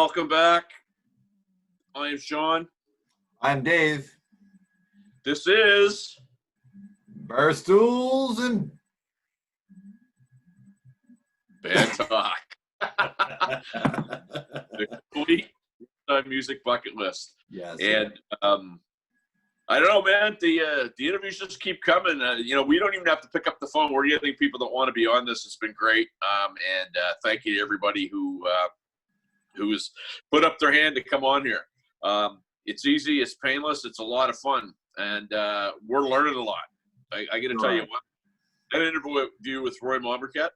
Welcome back. I am Sean. I'm Dave. This is Barstools and Band Talk. The complete music bucket list. Yes. And I don't know, man. The interviews just keep coming. We don't even have to pick up the phone. We're getting people that want to be on this. It's been great. And thank you to everybody who's put up their hand to come on here. It's easy. It's painless. It's a lot of fun. And we're learning a lot. I got to tell you what, that interview with Roy Mombercat,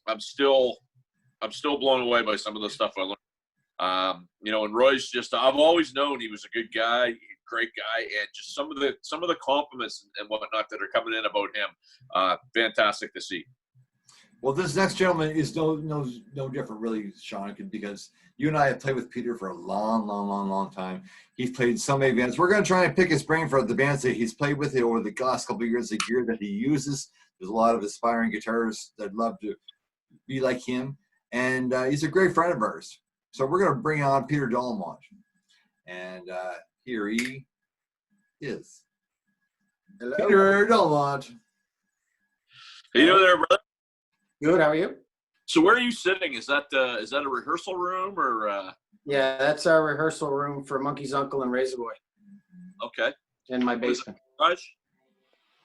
I'm still blown away by some of the stuff I learned. And Roy's I've always known he was a good guy, great guy, and just some of the compliments and whatnot that are coming in about him, fantastic to see. Well, this next gentleman is no different, really, Sean, because you and I have played with Peter for a long time. He's played so many bands. We're going to try and pick his brain for the bands that he's played with over the last couple of years, the gear that he uses. There's a lot of aspiring guitarists that love to be like him, and he's a great friend of ours. So we're going to bring on Peter Dolomont, and here he is. Hello. Peter Dolomont. How you doing there, brother? Good. How are you? So where are you sitting? Is that a rehearsal room or? Yeah, that's our rehearsal room for Monkey's Uncle and Razor Boy. Okay. In my basement. Garage?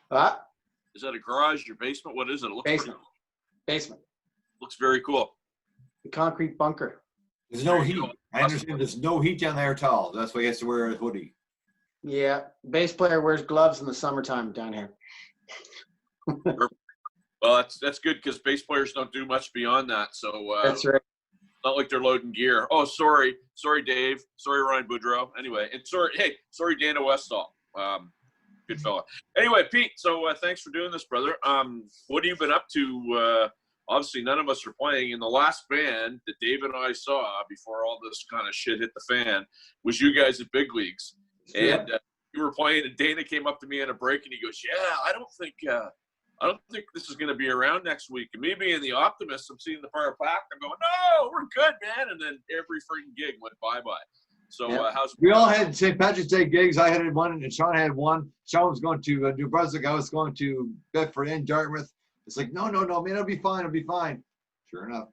What? Is that a garage? Your basement? What is it? It looks Basement. Basement. Looks very cool. The concrete bunker. There's no heat. I understand there's no heat down there at all. That's why he has to wear a hoodie. Yeah, bass player wears gloves in the summertime down here. Well, that's good because bass players don't do much beyond that. So That's right. Not like they're loading gear. Oh, sorry, Dave. Sorry, Ryan Boudreau. Anyway, and sorry, Dana Westall. Good fella. Anyway, Pete. So thanks for doing this, brother. What have you been up to? Obviously, none of us are playing. In the last band that Dave and I saw before all this kind of shit hit the fan was you guys at Big Leagues, and you were playing. And Dana came up to me in a break, and he goes, "Yeah, I don't think this is going to be around next week." And me being the optimist, I'm seeing the fire packed. I'm going, "No, we're good, man." And then every freaking gig went bye-bye. So we all had St. Patrick's Day gigs. I had one, and Sean had one. Sean was going to New Brunswick. I was going to Bedford and Dartmouth. It's like, no, man, it'll be fine. Sure enough,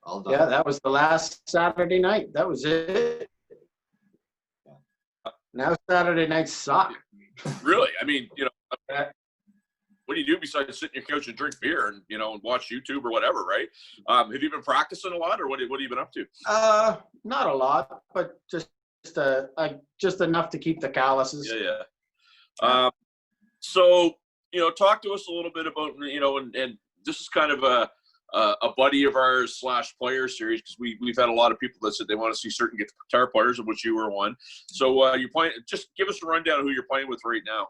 all done. Yeah, that was the last Saturday night. That was it. Now Saturday nights suck. Really? I mean, what do you do besides sit on your couch and drink beer and and watch YouTube or whatever, right? Have you been practicing a lot, or what have you been up to? Not a lot, but just enough to keep the calluses. Yeah. So talk to us a little bit about and this is kind of a buddy of ours / player series because we've had a lot of people that said they want to see certain guitar players, of which you were one. So you're playing. Just give us a rundown of who you're playing with right now.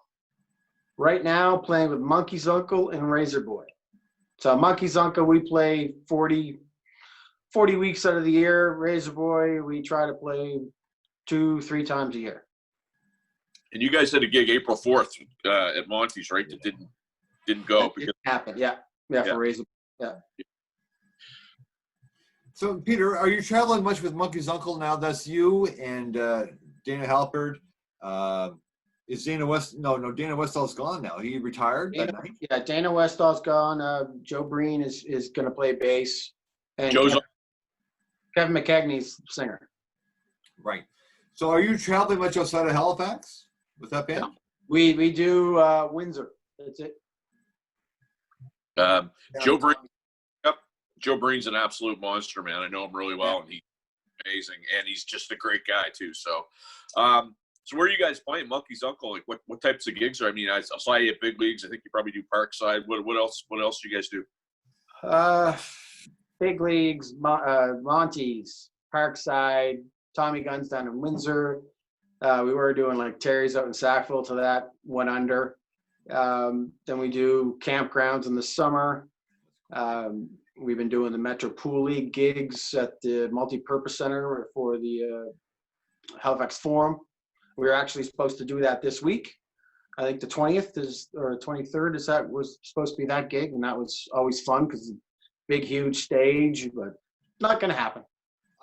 Right now, playing with Monkey's Uncle and Razor Boy. So Monkey's Uncle, we play 40 weeks out of the year. Razor Boy, we try to play 2-3 times a year. And you guys had a gig April 4th at Monty's, right? That didn't go. It happened, yeah, for Razor Boy, yeah. So, Peter, are you traveling much with Monkey's Uncle now? That's you and Dana Halpert. Is Dana West? No, Dana Westall's gone now. He retired. Dana Westall's gone. Joe Breen is going to play bass. And Kevin McKegney's singer. Right. So are you traveling much outside of Halifax with that band? No. We do Windsor. That's it. Joe Breen. Yep. Joe Breen's an absolute monster, man. I know him really well, and he's amazing, and he's just a great guy too. So, so where are you guys playing? Monkey's Uncle? Like what types of gigs are? I mean, I saw you at Big Leagues. I think you probably do Parkside. What else? What else do you guys do? Big Leagues, Monty's, Parkside, Tommy Gunn's down in Windsor. We were doing like Terry's out in Sackville till that went under. Then we do campgrounds in the summer. We've been doing the Metro Pool League gigs at the Multi-Purpose Center for the Halifax Forum. We were actually supposed to do that this week. I think the 20th or 23rd was supposed to be that gig, and that was always fun because big, huge stage, but not going to happen.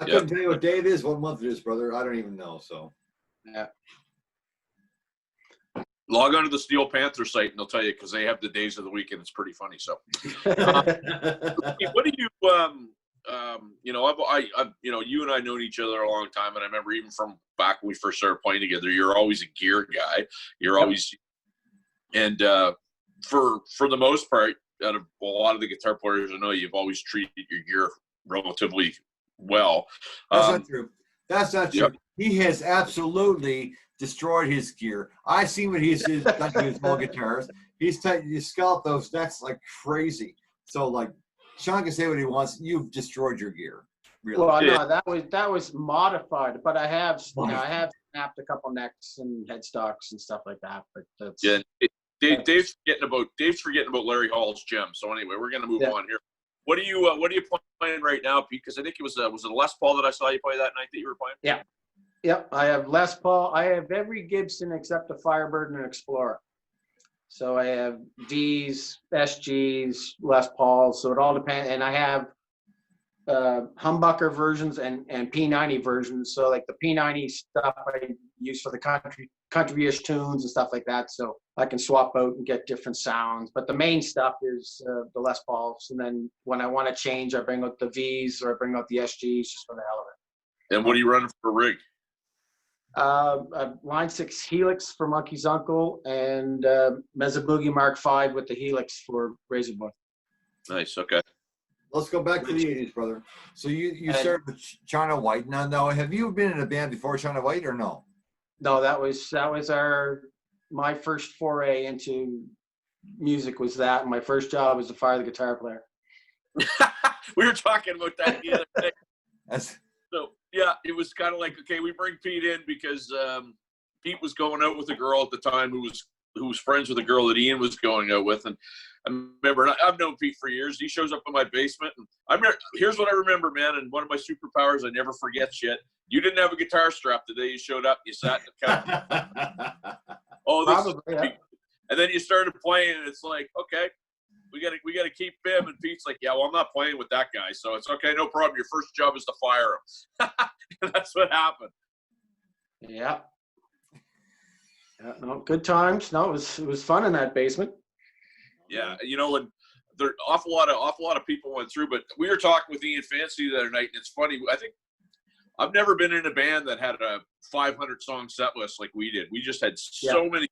I couldn't tell you what day it is, what month it is, brother. I don't even know. So. Yeah. Log on to the Steel Panther site and they'll tell you because they have the days of the week and it's pretty funny. So, what do you, you know, you and I known each other a long time, and I remember even from back when we first started playing together, you're always a gear guy. You're always, and for the most part, out of a lot of the guitar players I know, you've always treated your gear relatively well. That's not true. That's not true. Yep. He has absolutely destroyed his gear. I see what he's done to his small guitars. He's scalped those necks like crazy. So like Sean can say what he wants. You've destroyed your gear. Really. Well, no, that was modified, but I have snapped a couple necks and headstocks and stuff like that. But that's Dave's forgetting about Larry Hall's gem. So anyway, we're gonna move on here. What are you playing right now, Pete? Because I think it was a Les Paul that I saw you play that night that you were playing. Yeah. Yep, I have Les Paul. I have every Gibson except a Firebird and an Explorer. So I have Ds, SGs, Les Pauls. So it all depends. And I have humbucker versions and P90 versions. So like the P90 stuff I use for the country-ish tunes and stuff like that. So I can swap out and get different sounds. But the main stuff is the Les Pauls. And then when I want to change, I bring out the Vs or I bring out the SGs just for the hell of it. And what are you running for a rig? A Line 6 Helix for Monkey's Uncle and Mezza Boogie Mark V with the Helix for Razorboy. Nice. Okay. Let's go back to the 80s, brother. So you started with China White. Now, have you been in a band before China White or no? No, that was my first foray into music was that. My first job was to fire the guitar player. We were talking about that the other day. So yeah, it was kind of like, okay, we bring Pete in because Pete was going out with a girl at the time who was friends with a girl that Ian was going out with, and I remember, I've known Pete for years. He shows up in my basement, and here's what I remember, man. And one of my superpowers, I never forget shit. You didn't have a guitar strap the day you showed up. You sat in the couch. Probably, yeah. And then you started playing, and it's like, okay, we gotta keep him. And Pete's like, yeah, well, I'm not playing with that guy, so it's okay, no problem. Your first job is to fire him. And that's what happened. Yeah. No, good times. No, it was fun in that basement. Yeah, you know, and there awful lot of people went through, but we were talking with Ian Fancy the other night, and it's funny. I think I've never been in a band that had a 500 song set list like we did. We just had so many,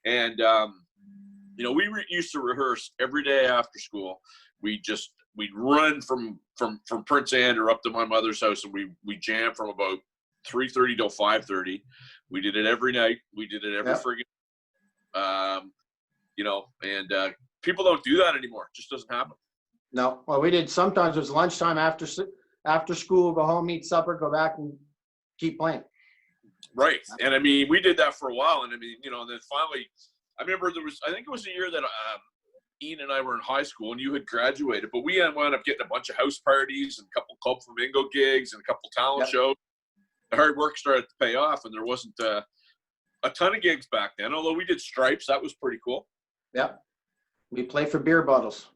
and you know, we used to rehearse every day after school. We'd run from Prince Andrew up to my mother's house, and we jammed from about 3:30 till 5:30. We did it every night. We did it every friggin'. You know, and people don't do that anymore. It just doesn't happen. No. Well, we did. Sometimes it was lunchtime after school, go home, eat supper, go back and keep playing. Right. And I mean, we did that for a while. And I mean, you know, then finally, I remember I think it was a year that Ian and I were in high school and you had graduated, but we wound up getting a bunch of house parties and a couple Club Flamingo gigs and a couple talent shows. The hard work started to pay off, and there wasn't a ton of gigs back then, although we did Stripes. That was pretty cool. Yeah. We play for beer bottles.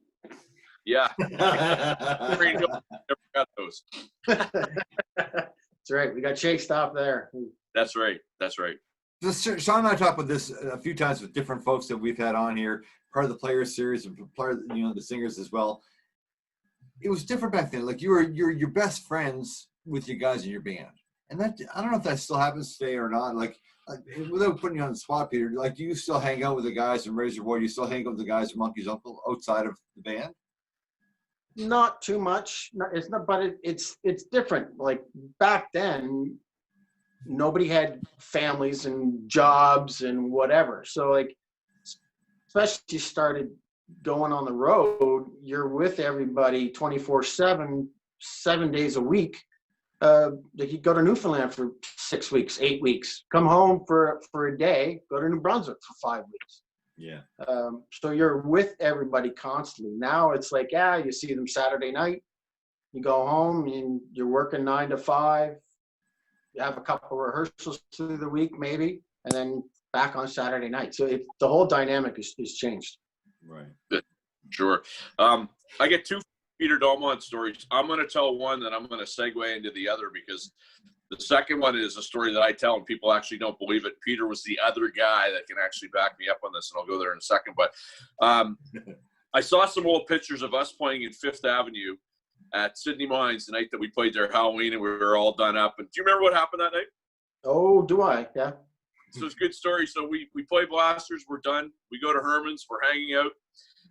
Yeah. Never got those. That's right. We got chased off there. That's right. That's right. Sean and I talked about this a few times with different folks that we've had on here, part of the Players Series and part of the singers as well. It was different back then. Like you're your best friends with you guys in your band. And that, I don't know if that still happens today or not. Like, without putting you on the spot, Peter, like, do you still hang out with the guys in Razorboy? Do you still hang out with the guys in Monkey's Uncle outside of the band? Not too much. It's not, but it's different. Like back then, nobody had families and jobs and whatever. So like, especially if you started going on the road, you're with everybody 24/7, 7 days a week. Like you go to Newfoundland for 6 weeks, 8 weeks, come home for a day, go to New Brunswick for 5 weeks. Yeah. So you're with everybody constantly. Now it's like, you see them Saturday night, you go home and you're working 9 to 5, you have a couple of rehearsals through the week maybe, and then back on Saturday night. So the whole dynamic is changed. Right. Sure. I get two Peter Dolomont stories. I'm going to tell one, then I'm going to segue into the other, because the second one is a story that I tell and people actually don't believe it. Peter was the other guy that can actually back me up on this, and I'll go there in a second. But I saw some old pictures of us playing in Fifth Avenue at Sydney Mines the night that we played their Halloween, and we were all done up. And do you remember what happened that night? Oh, do I? Yeah. So it's a good story. So we play Blasters. We're done. We go to Herman's. We're hanging out.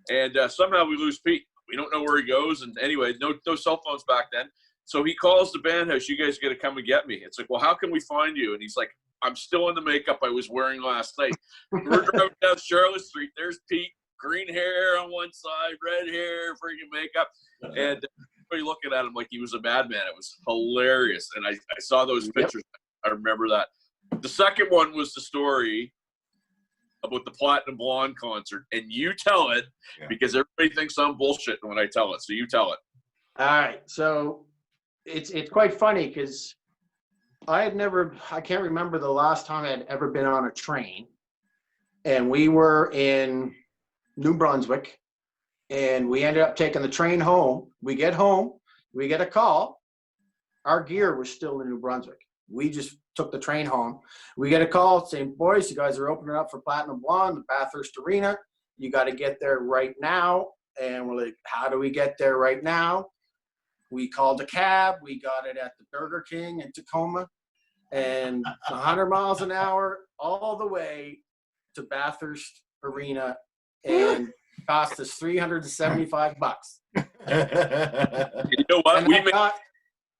And somehow we lose Pete. We don't know where he goes. And anyway, no cell phones back then. So he calls the band house. You guys got to come and get me. It's like, well, how can we find you? And he's like, I'm still in the makeup I was wearing last night. We're driving down Charlotte Street. There's Pete, green hair on one side, red hair, freaking makeup. And everybody looking at him like he was a madman. It was hilarious. And I saw those pictures. Yep. I remember that. The second one was the story about the Platinum Blonde concert, and you tell it because everybody thinks I'm bullshitting when I tell it. So you tell it. All right. So it's quite funny because I can't remember the last time I had ever been on a train, and we were in New Brunswick, and we ended up taking the train home. We get home, we get a call. Our gear was still in New Brunswick. We just took the train home. We get a call saying, boys, you guys are opening up for Platinum Blonde, the Bathurst Arena. You got to get there right now. And we're like, how do we get there right now? We called a cab. We got it at the Burger King in Tacoma. And 100 miles an hour all the way to Bathurst Arena, and cost us $375. You know what? And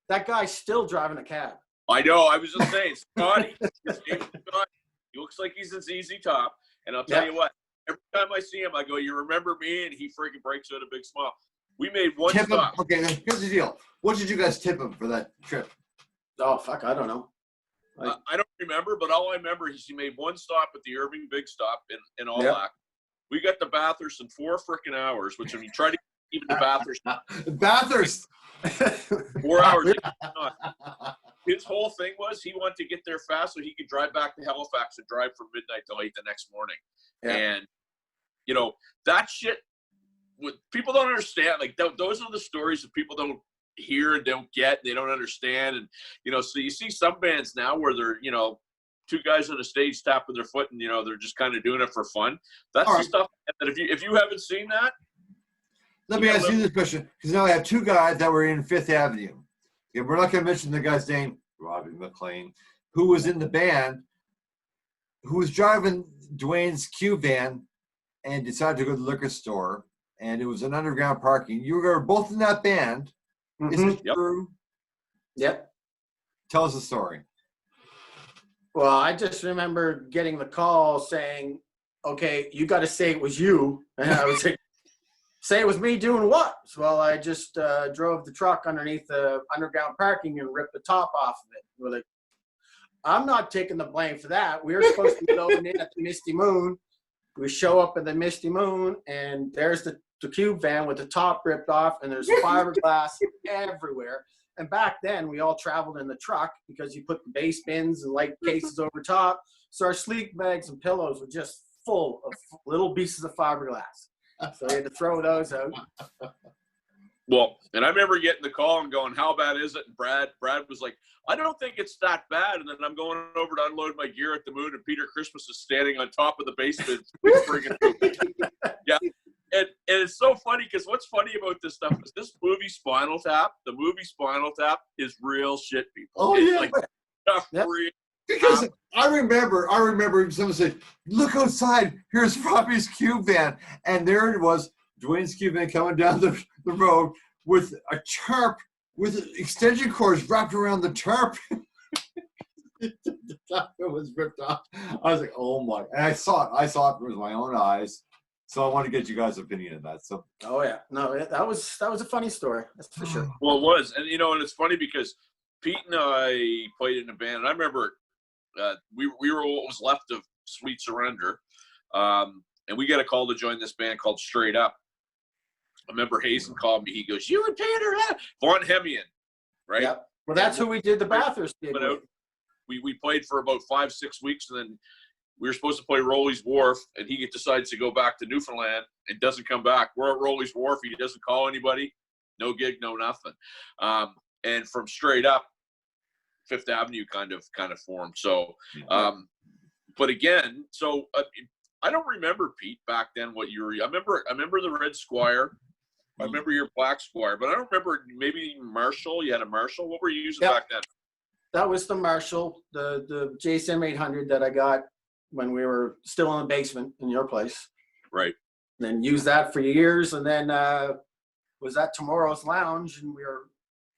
that guy's still driving a cab. I know. I was just saying, Scotty. His name is Scotty. He looks like he's in ZZ Top. And I'll tell you what, every time I see him, I go, you remember me? And he freaking breaks out a big smile. We made one stop. Okay, here's the deal. What did you guys tip him for that trip? Oh, fuck, I don't know. I don't remember, but all I remember is he made one stop at the Irving Big Stop in All Black. We got to Bathurst in 4 freaking hours, which when you try to keep the Bathurst. Bathurst! 4 hours. His whole thing was he wanted to get there fast so he could drive back to Halifax and drive from midnight till 8 the next morning. Yeah. And, you know, that shit, people don't understand. Like, those are the stories that people don't hear and don't get. They don't understand. And, you know, so you see some bands now where they're, you know, 2 guys on the stage tapping their foot and, you know, they're just kind of doing it for fun. That's the stuff that if you haven't seen that. Let me ask you this question, because now I have 2 guys that were in Fifth Avenue. Yeah, we're not going to mention the guy's name, Robbie McLean, who was in the band, who was driving Dwayne's Q van and decided to go to the liquor store, and it was an underground parking. You were both in that band. Mm-hmm. Is it true? Yep. Tell us the story. Well, I just remember getting the call saying, okay, you got to say it was you. And I was like, say it was me doing what? Well, I just drove the truck underneath the underground parking and ripped the top off of it. We're like, I'm not taking the blame for that. We were supposed to be going in at the Misty Moon. We show up at the Misty Moon, and there's the cube van with the top ripped off, and there's fiberglass everywhere. And back then, we all traveled in the truck because you put the base bins and light cases over top. So our sleep bags and pillows were just full of little pieces of fiberglass. So we had to throw those out. Well, and I remember getting the call and going, how bad is it? And Brad was like, I don't think it's that bad. And then I'm going over to unload my gear at the Moon, and Peter Christmas is standing on top of the basement. Yeah. And it's so funny because what's funny about this stuff is this movie Spinal Tap, the movie Spinal Tap is real shit, people. Oh, it's yeah. Like, real because I remember someone said, look outside, here's Robbie's cube van. And there it was, Dwayne's cube van coming down the road with a tarp, with extension cords wrapped around the tarp. The tarp was ripped off. I was like, oh my, and I saw it with my own eyes. So I want to get you guys' opinion of that. So. Oh yeah, no, that was a funny story. That's for sure. Well, it was, and you know, and it's funny because Pete and I played in a band, and I remember we were what was left of Sweet Surrender, and we got a call to join this band called Straight Up. I remember Hazen called me. He goes, "You and Peter, Von Hemian, right?" Yep. Well, that's who we did the Bathurst gig with. We played for about 5-6 weeks, and then we were supposed to play Rowley's Wharf, and he decides to go back to Newfoundland and doesn't come back. We're at Rowley's Wharf. He doesn't call anybody. no gig, no nothing. And from straight up Fifth Avenue kind of formed. So, but again, so I don't remember, Pete, back then what you were. I remember the red Squire. I remember your black Squire, but I don't remember, maybe Marshall. You had a Marshall. What were you using back then? That was the Marshall, the JSM 800 that I got when we were still in the basement in your place. Right. And then used that for years, and then was at Tomorrow's Lounge, and we were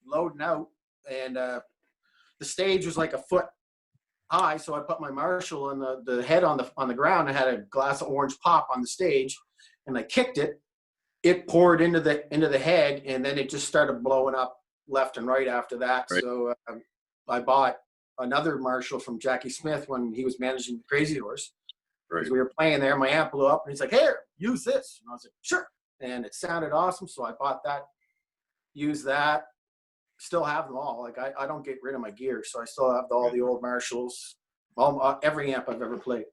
loading out, and the stage was like a foot high, so I put my Marshall on the head on the ground. I had a glass of orange pop on the stage, and I kicked it. It poured into the head, and then it just started blowing up left and right after that. Right. So I bought another Marshall from Jackie Smith when he was managing Crazy Horse. Right. We were playing there, my amp blew up, and he's like, "Here, use this." And I was like, "Sure." And it sounded awesome, so I bought that, used that. Still have them all. Like I don't get rid of my gear, so I still have all the old Marshalls, every amp I've ever played.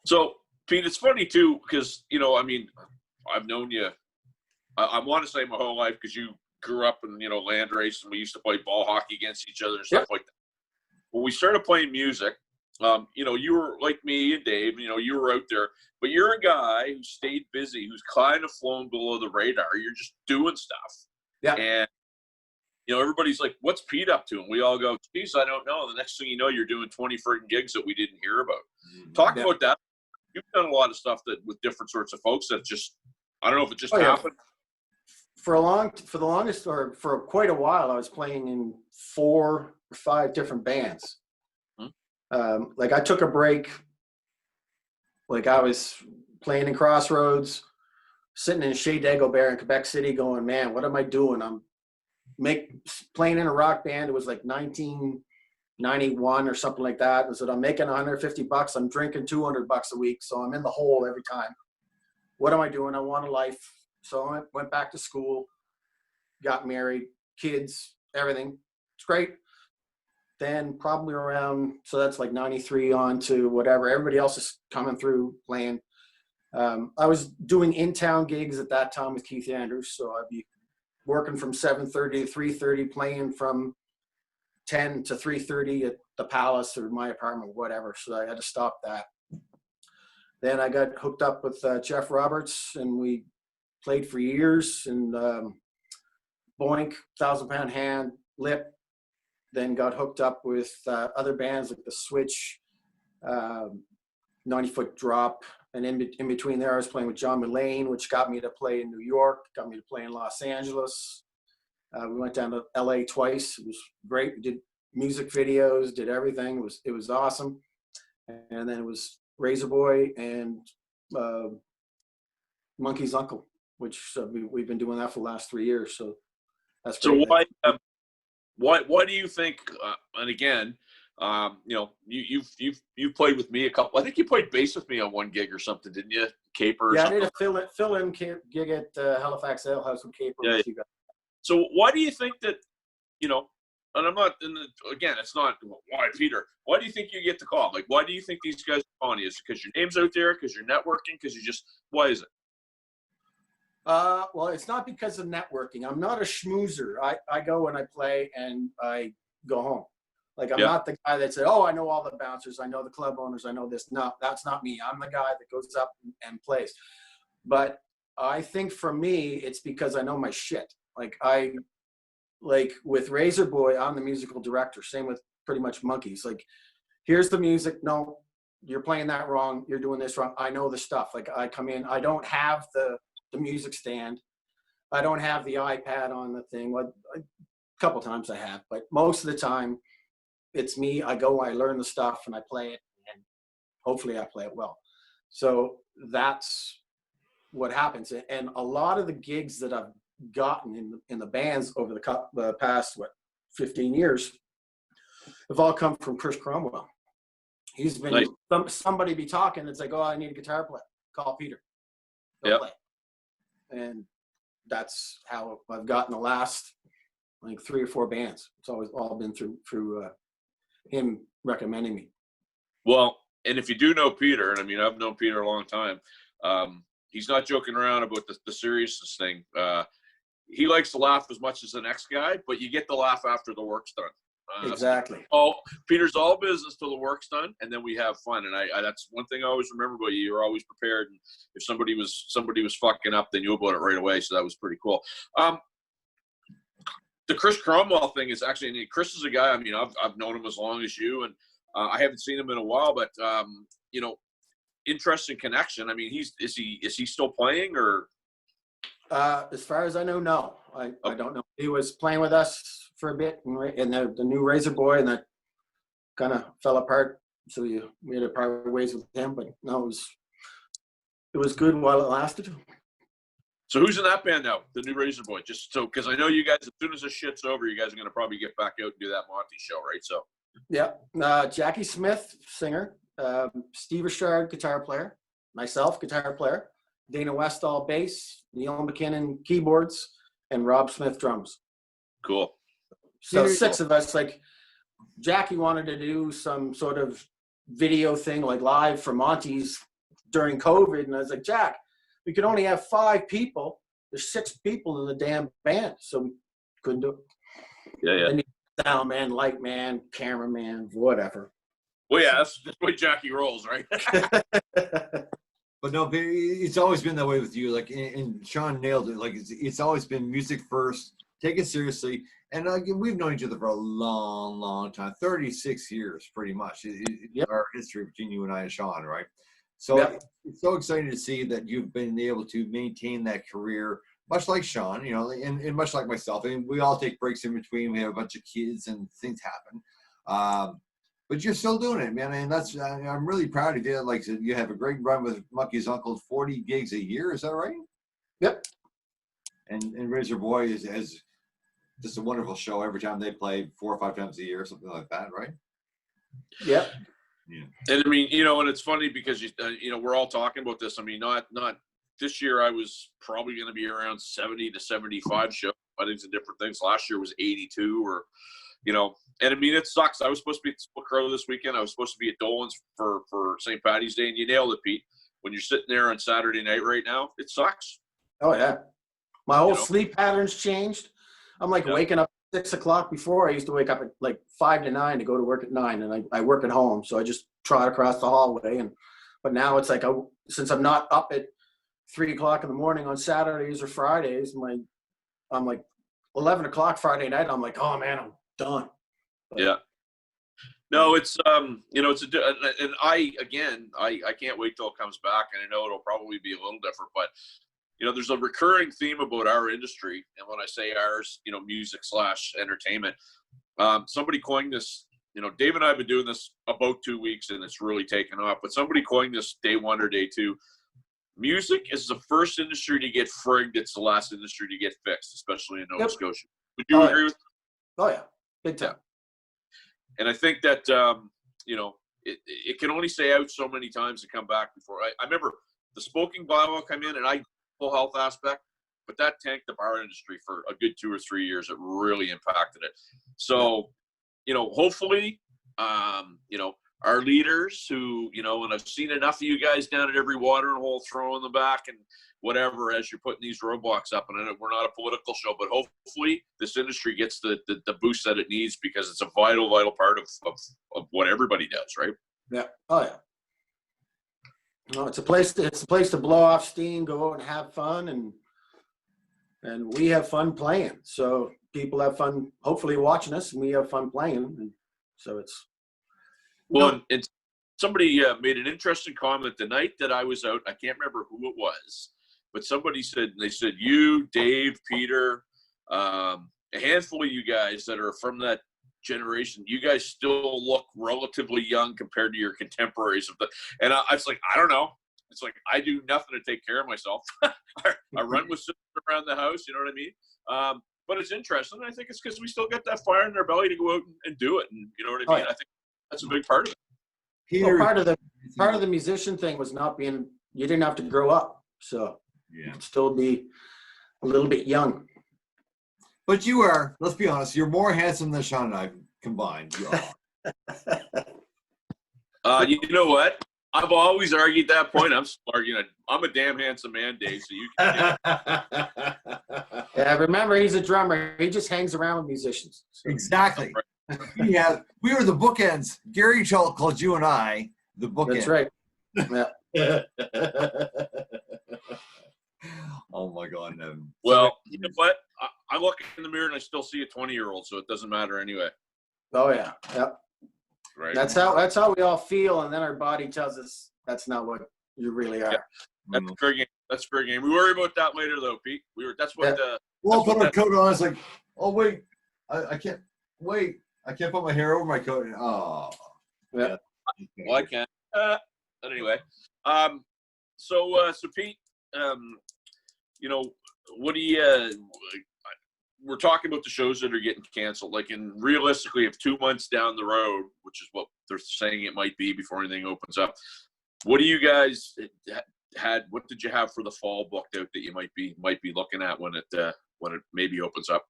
So, Pete, it's funny too, because I mean, I've known you. I want to say my whole life, because you grew up in Landrace, and we used to play ball hockey against each other and stuff like that. When we started playing music, you were like me and Dave. You were out there, but you're a guy who stayed busy, who's kind of flown below the radar. You're just doing stuff. Yeah. And everybody's like, "What's Pete up to?" And we all go, "Geez, I don't know." The next thing you know, you're doing 20 freaking gigs that we didn't hear about. Talk about that. You've done a lot of stuff that with different sorts of folks that just, I don't know if it just happened. For quite a while, I was playing in 4 or 5 different bands. Like I took a break. Like I was playing in Crossroads, sitting in Chez Dagobert in Quebec City, going, "Man, what am I doing? I'm playing in a rock band." It was like 1991 or something like that. I said, "I'm making $150. I'm drinking $200 a week, so I'm in the hole every time. What am I doing? I want a life." So I went back to school, got married, kids, everything. It's great. Then probably around, so that's like 93 on to whatever. Everybody else is coming through playing. I was doing in-town gigs at that time with Keith Andrews, so I'd be working from 7:30 to 3:30, playing from 10 to 3:30 at the Palace or my apartment, whatever. So I had to stop that. Then I got hooked up with Jeff Roberts, and we played for years. And Boink, 1,000-Pound Hand, Lip. Then got hooked up with other bands like The Switch, 90-Foot Drop. And in between there, I was playing with John Mullane, which got me to play in New York, got me to play in Los Angeles. We went down to LA twice. It was great. We did music videos, did everything. It was awesome. And then it was Razor Boy and Monkey's Uncle, which we've been doing that for the last 3 years. So that's so great. why do you think? And again, you've played with me a couple. I think you played bass with me on one gig or something, didn't you? Caper. Or something? I did a fill-in gig at Halifax Ale House with Caper. Yeah. With you guys. So why do you think that? And I'm not. Again, it's not why Peter. Why do you think you get the call? Like, why do you think these guys are calling you? Is it because your name's out there? Because you're networking? Because you just? Why is it? Well, it's not because of networking. I'm not a schmoozer. I go and I play and I go home. Like, I'm not the guy that said, "Oh, I know all the bouncers. I know the club owners. I know this." No, that's not me. I'm the guy that goes up and plays. But I think for me, it's because I know my shit. Like with Razor Boy, I'm the musical director. Same with pretty much Monkeys. Like, here's the music. No, you're playing that wrong. You're doing this wrong. I know the stuff. Like, I come in. I don't have the music stand. I don't have the iPad on the thing. Well, a couple times I have, but most of the time it's me. I go, I learn the stuff, and I play it, and hopefully I play it well. So that's what happens. And a lot of the gigs that I've gotten in the bands over the past 15 years have all come from Chris Cromwell. He's been somebody be talking. It's like, "Oh, I need a guitar player. Call Peter. Go play." And that's how I've gotten the last 3 or 4 bands. It's always all been through him recommending me. Well, and if you do know Peter, and I mean, I've known Peter a long time, he's not joking around about the seriousness thing. he likes to laugh as much as the next guy, but you get the laugh after the work's done. Exactly. Oh, Peter's all business till the work's done, and then we have fun. And I that's one thing I always remember about you. You're always prepared. And if somebody was fucking up, they knew about it right away. So that was pretty cool. The Chris Cromwell thing is actually, and Chris is a guy, I mean, I've known him as long as you, and I haven't seen him in a while, but you know, interesting connection. I mean, is he still playing, or? As far as I know, no. I don't know. He was playing with us for a bit in the new Razor Boy, and that kind of fell apart. So we had to part ways with him, but no, it was good while it lasted. So who's in that band now? The new Razor Boy? Just so, because I know you guys, as soon as this shit's over, you guys are going to probably get back out and do that Monty show, right? So. Yeah. Jackie Smith, singer. Steve Richard, guitar player. Myself, guitar player. Dana Westall, bass. Neil McKinnon, keyboards. And Rob Smith, drums. Cool. So 6 of us, like, Jackie wanted to do some sort of video thing, like live for Monty's during COVID. And I was like, Jack, we could only have 5 people. There's 6 people in the damn band. So we couldn't do it. Yeah. And sound man, light man, cameraman, whatever. Well, yeah, that's the way Jackie rolls, right? But no, it's always been that way with you. Like, and Sean nailed it. Like, it's always been music first. Take it seriously. And we've known each other for a long, long time. 36 years, pretty much. Yep. Our history between you and I and Sean, right? So It's so exciting to see that you've been able to maintain that career, much like Sean, you know, and much like myself. I mean, we all take breaks in between. We have a bunch of kids and things happen. But you're still doing it, man. And I'm really proud of you. Like I said, you have a great run with Monkey's Uncle, 40 gigs a year. Is that right? Yep. And Razor Boy has just a wonderful show every time they play 4 or 5 times a year, something like that, right? Yep. Yeah. And I mean, you know, and it's funny because you know, we're all talking about this. I mean, not this year. I was probably going to be around 70 to 75 shows. I think some different things. Last year was 82, or you know. And I mean, it sucks. I was supposed to be at Split Crow this weekend. I was supposed to be at Dolan's for St. Patty's Day, and you nailed it, Pete. When you're sitting there on Saturday night right now, it sucks. Oh yeah, my whole sleep patterns changed. I'm like waking up at 6 o'clock. Before I used to wake up at like 5 to 9 to go to work at 9, and I work at home, so I just trot across the hallway. But now it's like since I'm not up at 3 o'clock in the morning on Saturdays or Fridays, I'm like 11 o'clock Friday night. I'm like, oh man, I'm done. But, yeah. No, it's you know, and I can't wait till it comes back, and I know it'll probably be a little different, but you know, there's a recurring theme about our industry, and when I say ours, you know, music / entertainment. Somebody coined this. You know, Dave and I have been doing this about 2 weeks, and it's really taken off. But somebody coined this day 1 or day 2. Music is the first industry to get frigged. It's the last industry to get fixed, especially in Nova Scotia. Would you agree with that? Oh yeah, big time. And I think that, you know, it can only stay out so many times to come back before. I remember the smoking bylaw come in, and full health aspect, but that tanked the bar industry for a good 2 or 3 years. It really impacted it. So, you know, hopefully, you know, our leaders who, you know, and I've seen enough of you guys down at every watering hole throwing them back and whatever as you're putting these roadblocks up. And I know we're not a political show, but hopefully this industry gets the boost that it needs, because it's a vital part of what everybody does, right? Yeah. Oh yeah. No, it's a place to blow off steam, go out and have fun, and we have fun playing. So people have fun, hopefully watching us, and we have fun playing. And so it's. Well, and somebody made an interesting comment the night that I was out. I can't remember who it was, but somebody said, you, Dave, Peter, a handful of you guys that are from that generation, you guys still look relatively young compared to your contemporaries and I was like, I don't know. It's like, I do nothing to take care of myself. I run with sisters around the house, you know what I mean? But it's interesting. I think it's because we still get that fire in our belly to go out and do it. And you know what I mean? I think that's a big part of it. Peter, well, part of the musician thing was not being, you didn't have to grow up. So you could still be a little bit young. But you are, let's be honest, you're more handsome than Sean and I combined. You are. You know what? I've always argued that point. I'm smart. I'm a damn handsome man, Dave. So you can. Yeah, remember, he's a drummer. He just hangs around with musicians. So. Exactly. Yeah, we were the bookends. Gary called you and I the bookends. That's right. Yeah. Oh my God, Nevin. Well, you know what? I look in the mirror and I still see a 20-year-old, so it doesn't matter anyway. Oh yeah. Yep. Right. That's how we all feel, and then our body tells us that's not what you really are. Yeah. That's fair game. That's fair game. We worry about that later, though, Pete. That's what. Yeah. We'll put our coat on. It's like, oh wait, I can't wait. I can't put my hair over my coat. Oh. Yeah. Well, I can't. But anyway, so Pete, what do you? We're talking about the shows that are getting canceled. Like, realistically, if 2 months down the road, which is what they're saying it might be before anything opens up, what do you guys had? What did you have for the fall booked out that you might be looking at when it maybe opens up?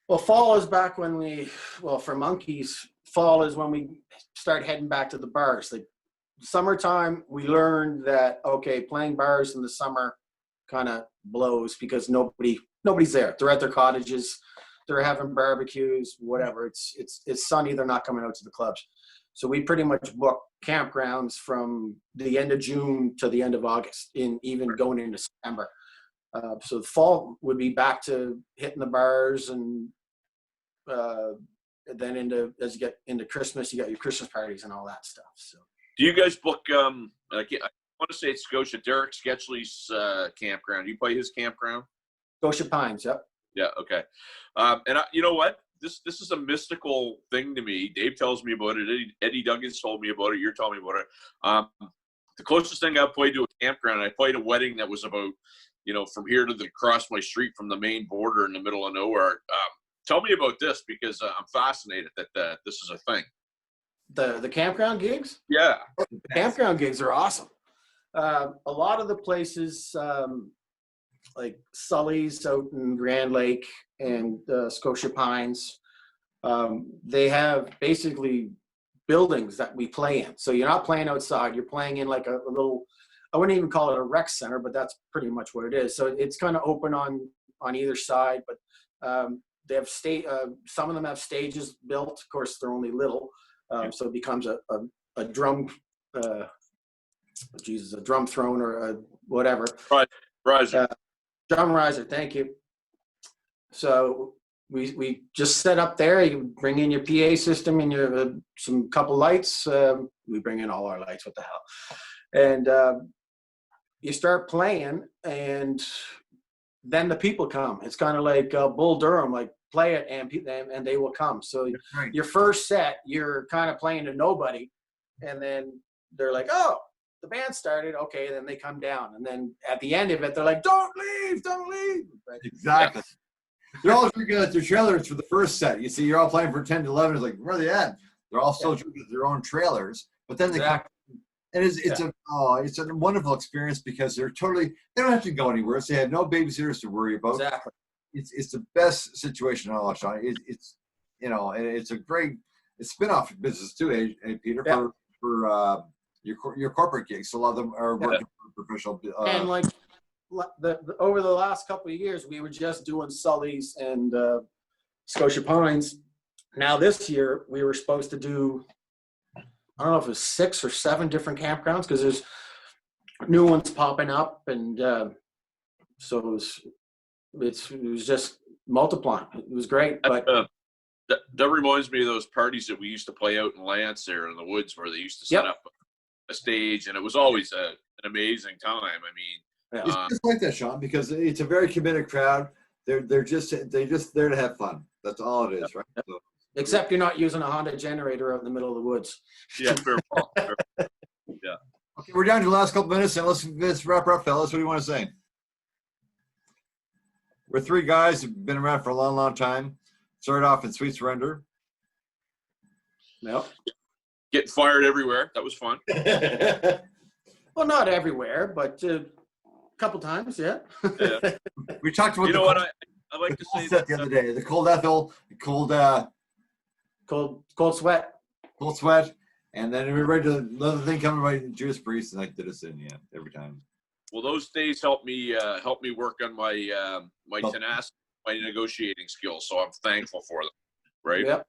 Well, fall is back when for Monkeys, fall is when we start heading back to the bars. Like summertime, we learned that, okay, playing bars in the summer kind of blows because nobody's there. They're at their cottages, they're having barbecues, whatever. It's sunny, they're not coming out to the clubs. So we pretty much book campgrounds from the end of June to the end of August, even going into September. So the fall would be back to hitting the bars, and then as you get into Christmas, you got your Christmas parties and all that stuff. So do you guys book? I want to say it's Scotia. Derek Sketchley's campground. Do you play his campground? Scotia Pines. Yep. Yeah. Okay. And you know what? This is a mystical thing to me. Dave tells me about it. Eddie Duggins told me about it. You're telling me about it. The closest thing I played to a campground, I played a wedding that was about, from here to across my street from the main border in the middle of nowhere. Tell me about this, because I'm fascinated that this is a thing. The campground gigs? Yeah. The campground gigs are awesome. A lot of the places, like Sully's out in Grand Lake and Scotia Pines, they have basically buildings that we play in. So you're not playing outside, you're playing in like a little, I wouldn't even call it a rec center, but that's pretty much what it is. So it's kind of open on either side, but they have some of them have stages built. Of course, they're only little, so it becomes a drum, a drum throne or a whatever. Right, riser. Drum riser, thank you. So we just set up there. You can bring in your PA system and your some couple lights. We bring in all our lights. What the hell? And you start playing, and then the people come. It's kind of like Bull Durham, like play it and they will come. So right. Your first set, you're kind of playing to nobody, and then they're like, oh, the band started. Okay, then they come down, and then at the end of it, they're like, don't leave. But, exactly. Yeah. They're all drinking at their trailers for the first set. You see, you're all playing for 10 to 11. It's like, where are they at? They're all still drinking at their own trailers, but then they come. And it's a wonderful experience because they don't have to go anywhere. So they have no babysitters to worry about. Exactly. It's the best situation in all, Sean. It's and it's a great spin-off business too, Peter, for your corporate gigs. A lot of them are working for professional. And like over the last couple of years, we were just doing Sully's and Scotia Pines. Now this year, we were supposed to do, I don't know if it was 6 or 7 different campgrounds, because there's new ones popping up, and so it was just multiplying. It was great, but that reminds me of those parties that we used to play out in Lance there in the woods, where they used to set up a stage, and it was always an amazing time. I mean, it's just like that, Sean, because it's a very committed crowd. They're just there to have fun. That's all it is, right? So, except you're not using a Honda generator out in the middle of the woods. Yeah, fair ball. Yeah. Okay, we're down to the last couple minutes, and let's wrap up, fellas. What do you want to say? We're 3 guys who've been around for a long, long time. Started off in Sweet Surrender. Yep. Getting fired everywhere. That was fun. Well, not everywhere, but a couple times, yeah. We talked about what I like to say that the other day. The Cold Ethel, the Cold Cold Sweat. Cold Sweat, And then we read another thing coming by Judas Priest, and I did us in, every time. Well, those days help me work on my my tenacity, my negotiating skills. So I'm thankful for them. Right. Yep.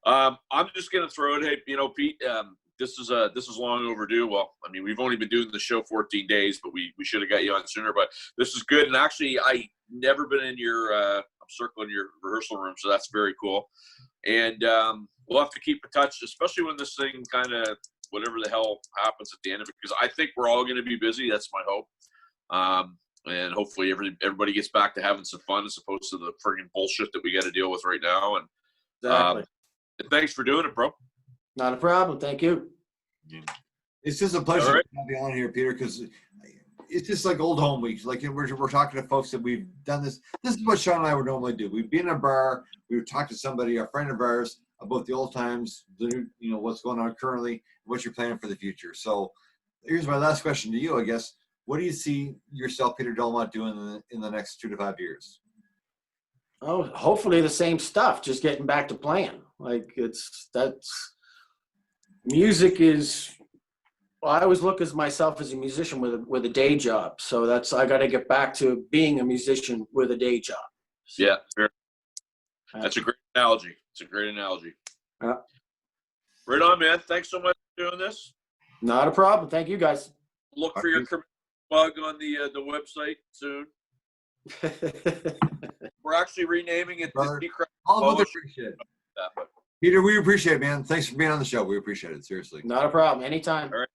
I'm just gonna throw it. Hey, Pete, this is long overdue. Well, I mean, we've only been doing the show 14 days, but we should have got you on sooner. But this is good. And actually, I never been in your I'm circling your rehearsal room, so that's very cool. And we'll have to keep in touch, especially when this thing kind of whatever the hell happens at the end of it, because I think we're all going to be busy. That's my hope. And hopefully everybody gets back to having some fun as opposed to the friggin' bullshit that we got to deal with right now. And Exactly. thanks for doing it, bro. Not a problem. Thank you. It's just a pleasure to have you on here, Peter, because it's just like old home weeks. Like we're talking to folks that we've done this. This is what Sean and I would normally do. We'd be in a bar. We would talk to somebody, a friend of ours, about the old times, what's going on currently, what you're planning for the future. So here's my last question to you, I guess. What do you see yourself, Peter Dolomont, doing in the next 2 to 5 years? Oh, hopefully the same stuff, just getting back to playing. Like music is, well, I always look as myself as a musician with a day job. So I got to get back to being a musician with a day job. So, yeah, fair. That's a great analogy. It's a great analogy. Yeah. Right on, man. Thanks so much for doing this. Not a problem. Thank you, guys. Look for your bug on the website soon. We're actually renaming it the Secret. Appreciate it. Peter, we appreciate it, man. Thanks for being on the show. We appreciate it. Seriously. Not a problem. Anytime. All right.